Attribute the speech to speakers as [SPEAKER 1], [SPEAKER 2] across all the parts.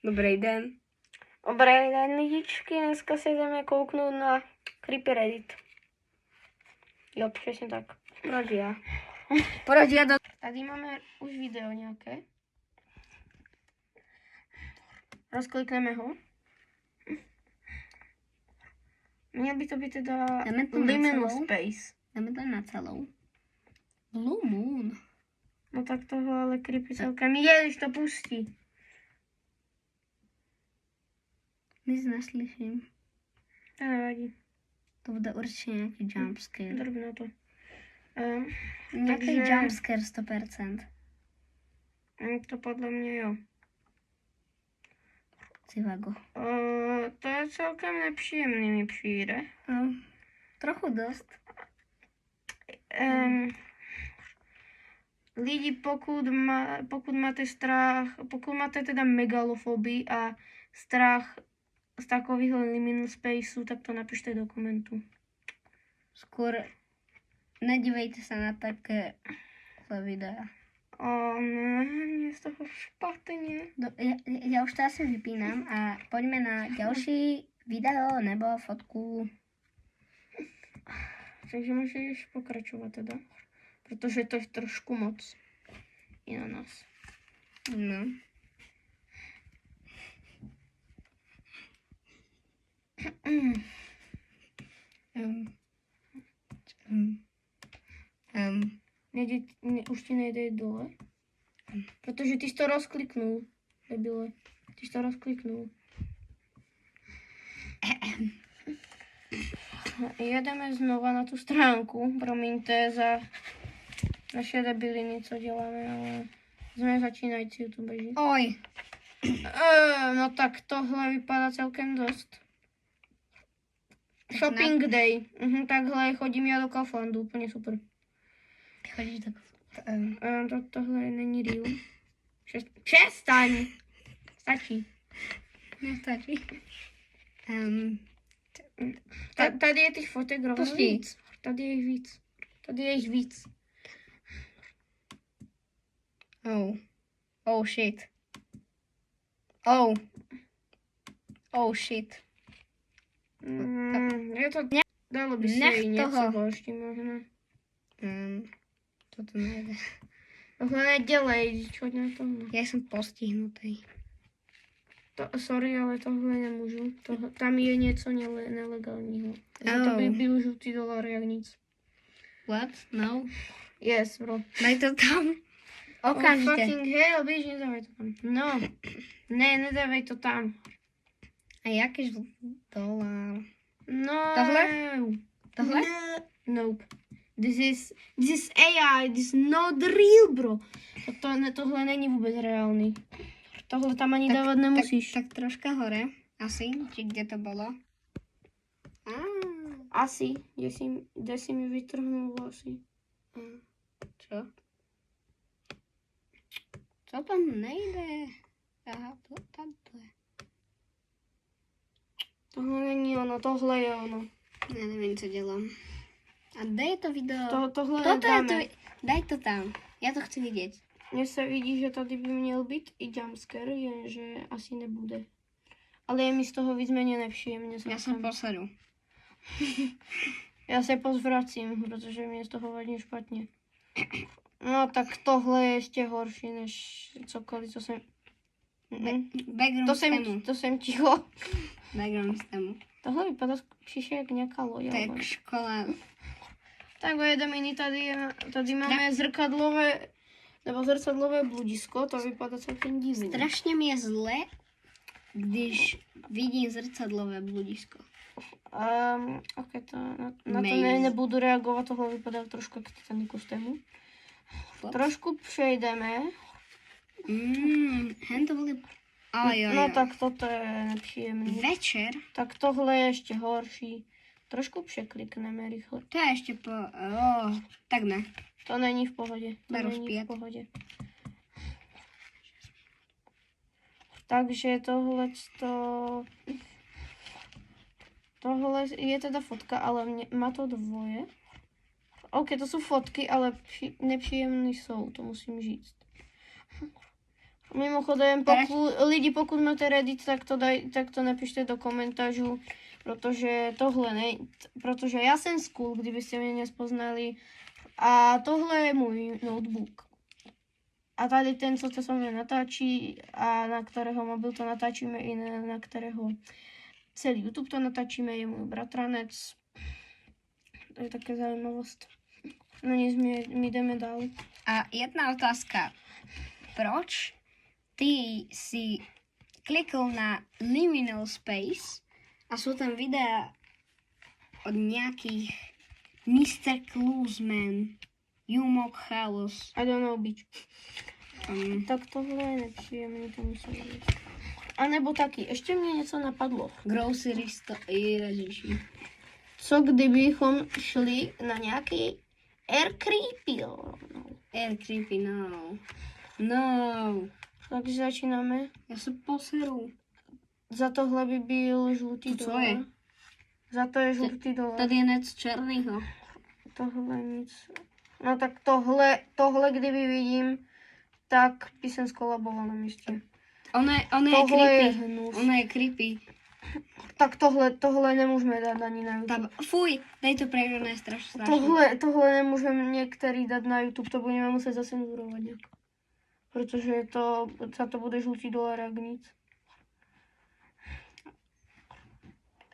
[SPEAKER 1] Dobrý den. Dobrý den, lidičky. Dneska se jdeme kouknout na Creepy Reddit. Jo, přesně tak. Proč já? Proč já do... Tady máme už video nějaké. Rozklikneme ho. Měl by to být teda Liminal Space.
[SPEAKER 2] Dáme to na celou. Blue Moon.
[SPEAKER 1] No tak tohle ale creepy celkem je, když to pustí.
[SPEAKER 2] Nic neslyším.
[SPEAKER 1] To nevadí.
[SPEAKER 2] To bude určitě nějaký jumpscare.
[SPEAKER 1] Drobno to.
[SPEAKER 2] Nějaký jumpscare 100%.
[SPEAKER 1] To podle mě jo.
[SPEAKER 2] Civago.
[SPEAKER 1] To je celkem nepříjemný, mi přijde.
[SPEAKER 2] Trochu dost.
[SPEAKER 1] Lidi, pokud máte strach, pokud máte teda megalofobii a strach z takového liminal spaceu, tak to napište do komentu.
[SPEAKER 2] Skôr nedívejte se na také videa.
[SPEAKER 1] Ne, mě z toho špatně.
[SPEAKER 2] Já už to asi vypínám a pojďme na další video nebo fotku.
[SPEAKER 1] Takže můžeš pokračovat teda, protože to je trošku moc i na nás.
[SPEAKER 2] No.
[SPEAKER 1] Už ti nejde jít dole, protože ty jsi to rozkliknul, debile. Ty jsi to rozkliknul. Jedeme znova na tu stránku, promiňte za naše debiliny, co děláme, ale jsme začínající youtubeři.
[SPEAKER 2] Oj.
[SPEAKER 1] No tak tohle vypadá celkem dost. Shopping day. Takhle chodím já do Kauflandu, úplně super.
[SPEAKER 2] Chodíš do
[SPEAKER 1] Tohle není real. Přestaň! Stačí.
[SPEAKER 2] Nestačí.
[SPEAKER 1] Tady je těch fotek rovno víc. Tady je jich víc. Tady je jich víc.
[SPEAKER 2] Oh shit. Oh shit.
[SPEAKER 1] Je to... Dalo by se i něco horší možná.
[SPEAKER 2] Toto nejde.
[SPEAKER 1] Tohle nedělej, čo na tohle.
[SPEAKER 2] Já jsem postihnutý.
[SPEAKER 1] Sorry, ale tohle nemůžu. Tam je něco nelegálního. To by byl žlutý dolar, jak nic.
[SPEAKER 2] What? No.
[SPEAKER 1] Yes, bro.
[SPEAKER 2] Daj to tam. Okamžitě.
[SPEAKER 1] Fucking hell, běž, nedávej to tam. No. Ne, nedávej to tam.
[SPEAKER 2] A jaký žlutý dolar?
[SPEAKER 1] No.
[SPEAKER 2] Tohle?
[SPEAKER 1] Nope. This is AI, this is not real, bro. Tohle není vůbec reálný. Tohle tam ani dávat nemusíš.
[SPEAKER 2] Tak troška hore. Asi, či kde to bylo?
[SPEAKER 1] Asi, kde si mi vytrhnul vlasy.
[SPEAKER 2] Co? Co tam nejde? Aha, tam to je.
[SPEAKER 1] Tohle není ono, tohle je ono.
[SPEAKER 2] Já nevím, co dělám. A dej to video.
[SPEAKER 1] Tohle
[SPEAKER 2] daj to tam. Já to chci vidět.
[SPEAKER 1] Mně se vidí, že tady by měl být i jumpscare, jenže asi nebude. Ale je mi z toho víceméně nepříjemně.
[SPEAKER 2] Já jsem posedu.
[SPEAKER 1] Já se pozvracím, protože mě z toho vadí špatně. No tak tohle je ještě horší než cokoliv, co jsem... To jsem ticho.
[SPEAKER 2] Background stému.
[SPEAKER 1] Tohle vypadá spíš jak nějaká loď.
[SPEAKER 2] Tak škola.
[SPEAKER 1] Tak jedeme, tady máme zrcadlové bludisko, to vypadá celkem divně.
[SPEAKER 2] Strašně mi je zle, když vidím zrcadlové bludisko.
[SPEAKER 1] Ok, na to nebudu reagovat, tohle vypadá trošku jak Titanic tému. Trošku přejdeme.
[SPEAKER 2] To byly...
[SPEAKER 1] No tak toto je nepříjemný.
[SPEAKER 2] Večer?
[SPEAKER 1] Tak tohle je ještě horší. Trošku překlikneme rychle.
[SPEAKER 2] To je ještě tak ne.
[SPEAKER 1] To není v pohodě. Takže tohle je teda fotka, ale má to dvoje. Ok, to jsou fotky, ale nepříjemný jsou, to musím říct. Mimochodem, pokud máte Reddit, tak to napište do komentářů, protože já jsem Skull, kdybyste mě nespoznali, a tohle je můj notebook. A tady ten, co to se mě natáčí a na kterého mobil to natáčíme i na kterého celý YouTube to natáčíme, je můj bratranec. To je také zajímavost. No nic, my jdeme dál.
[SPEAKER 2] A jedna otázka. Proč ty si klikl na Liminal Space a jsou tam videa od nějakých Mr. Cluesman, Jumok Chaos.
[SPEAKER 1] I don't know, bitch. Tak tohle je nepříjemný, to musím říct. A nebo taky, ještě mě něco napadlo.
[SPEAKER 2] Grocery Ježiši.
[SPEAKER 1] Co kdybychom šli na nějaký Air Creepy?
[SPEAKER 2] Air Creepy, no. No.
[SPEAKER 1] Takže začínáme.
[SPEAKER 2] Já se poseru.
[SPEAKER 1] Za tohle by byl žlutý
[SPEAKER 2] To co
[SPEAKER 1] dolar.
[SPEAKER 2] je?
[SPEAKER 1] Za to je žlutý dolar.
[SPEAKER 2] Tady je něco černýho.
[SPEAKER 1] Tohle nic. No tak tohle kdyby vidím, tak by jsem skolaboval na místě.
[SPEAKER 2] Ono je
[SPEAKER 1] Tohle je
[SPEAKER 2] creepy.
[SPEAKER 1] hnus.
[SPEAKER 2] Ono je creepy.
[SPEAKER 1] Tak tohle nemůžeme dát ani na YouTube.
[SPEAKER 2] Tam, fuj, dej to pryč, ono je strašně.
[SPEAKER 1] Tohle nemůžeme některý dát na YouTube, to budeme muset zacenzurovat nějak. Protože za to bude žlutý dolar jak nic.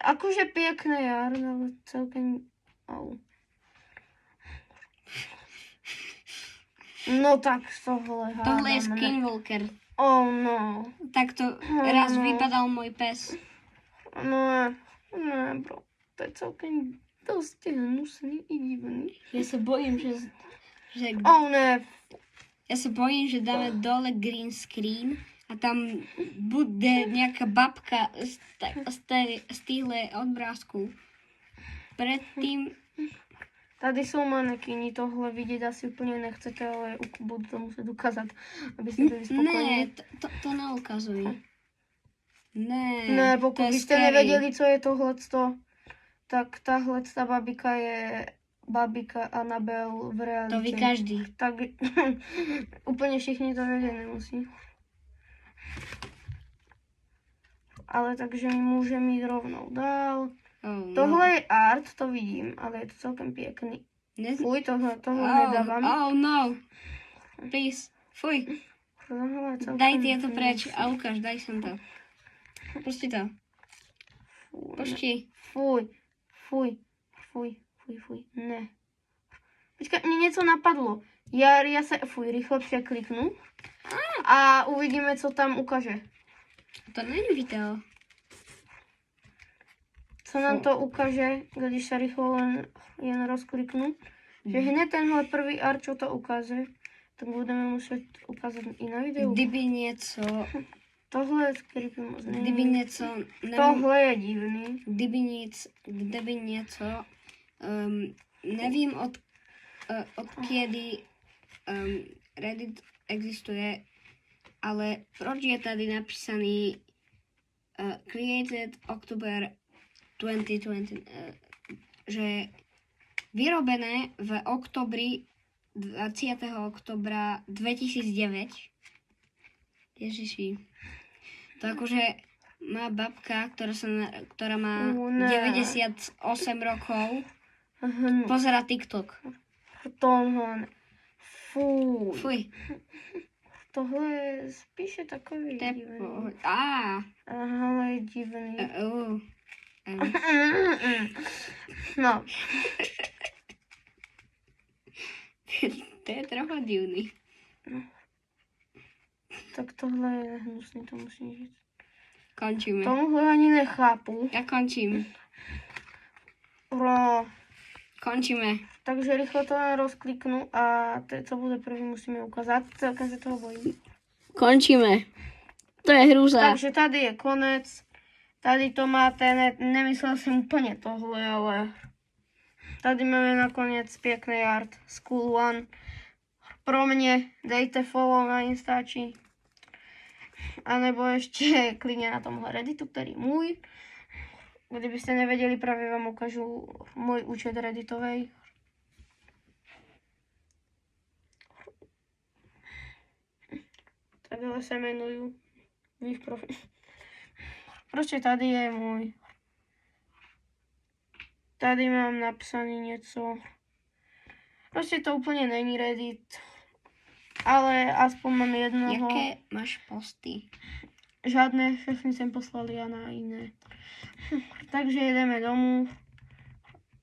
[SPEAKER 1] Akože pěkný jar, ale celkem... Au. No tak tohle hádám.
[SPEAKER 2] Tohle je Skinwalker.
[SPEAKER 1] Oh no.
[SPEAKER 2] Tak to raz vypadal můj pes.
[SPEAKER 1] No ne bro. To je celkem dost hnusný i divný.
[SPEAKER 2] Já se bojím, že
[SPEAKER 1] Oh ne.
[SPEAKER 2] já se bojím, že dáme dole green screen a tam bude nějaká babka z téhle obrázku. Předtím
[SPEAKER 1] Tady jsou manekyni, tohle vidět asi úplně nechcete, ale budu to muset ukázat, abyste byli spokojeni.
[SPEAKER 2] ne, to neukazuj. Ne,
[SPEAKER 1] Ne, pokud
[SPEAKER 2] to je
[SPEAKER 1] byste
[SPEAKER 2] scary.
[SPEAKER 1] nevěděli, co je tohleto, tak tahle babika je babika Annabelle v realitě.
[SPEAKER 2] To ví každý.
[SPEAKER 1] Tak úplně všichni to vědět nemusí. Ale takže můžeme jít rovnou dál.
[SPEAKER 2] Oh, no.
[SPEAKER 1] Tohle je art, to vidím, ale je to celkem pěkný. Fuj, tohle nedávám.
[SPEAKER 2] Oh no. Please. Fuj.
[SPEAKER 1] Tohle je celkem
[SPEAKER 2] Daj ty to
[SPEAKER 1] hnusný.
[SPEAKER 2] preč a ukáž, daj sem to. Pusti to.
[SPEAKER 1] Fuj,
[SPEAKER 2] Pusti.
[SPEAKER 1] Fuj, ne. Počkej, mě něco napadlo. Já se, rychle překliknu a uvidíme, co tam ukáže.
[SPEAKER 2] To není video.
[SPEAKER 1] Co nám to ukáže, když se rychle jen rozkliknu. Že hned tenhle první art, co to ukáže, tak budeme muset ukázat i na videu.
[SPEAKER 2] Kdyby něco,
[SPEAKER 1] Tohle je creepy moc není.
[SPEAKER 2] kdyby něco,
[SPEAKER 1] Tohle je divný.
[SPEAKER 2] kdyby něco, nevím od kdy Reddit existuje, ale proč je tady napísaný created October 2020, že vyrobené v oktobri 20. oktobra 2009. Ježiši. To akože má babka, ktorá má 98 rokov, pozera TikTok.
[SPEAKER 1] Tohle. Fuj.
[SPEAKER 2] Fuj.
[SPEAKER 1] Tohle je spíše takový divný. Ale je divný. No.
[SPEAKER 2] To je trochu divný.
[SPEAKER 1] Tak tohle je hnusný, to musím říct.
[SPEAKER 2] Končíme.
[SPEAKER 1] Tomuhle ani nechápu.
[SPEAKER 2] Já končím.
[SPEAKER 1] No.
[SPEAKER 2] Končíme.
[SPEAKER 1] Takže rychle to rozkliknu a co bude první, musíme ukázat. Celkem se toho bojím.
[SPEAKER 2] Končíme. To je hrůza.
[SPEAKER 1] Takže tady je konec. Tady to máte, nemyslel jsem úplně tohle, ale tady máme nakonec pěkný art. School One. Pro mě dejte follow na Instači. A nebo ještě klidně na tomhle Redditu, který je můj. Kdybyste nevěděli, právě vám ukážu můj účet Redditovej. takhle se jmenujú v ich profilu. Proste tady je môj. Tady mám napsaný niečo. Proste to úplne není Reddit. Ale aspoň mám jednoho.
[SPEAKER 2] Jaké máš posty?
[SPEAKER 1] Žiadne, všechny sem poslali a na iné. Takže ideme domů.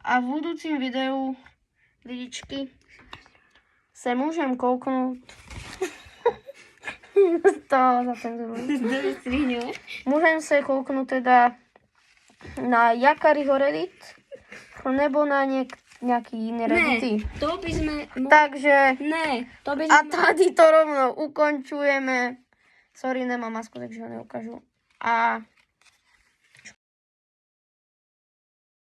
[SPEAKER 1] A v budúcim videu, lidičky, se môžem kouknúť. To za ten zvuk. Môžem sa kouknúť teda na Jakariho Reddit, nebo na nejaký iný Reddity.
[SPEAKER 2] To by sme...
[SPEAKER 1] Takže
[SPEAKER 2] To by
[SPEAKER 1] a
[SPEAKER 2] sme...
[SPEAKER 1] tady to rovno ukončujeme. Sorry, nemám masku, takže ho neukážu. A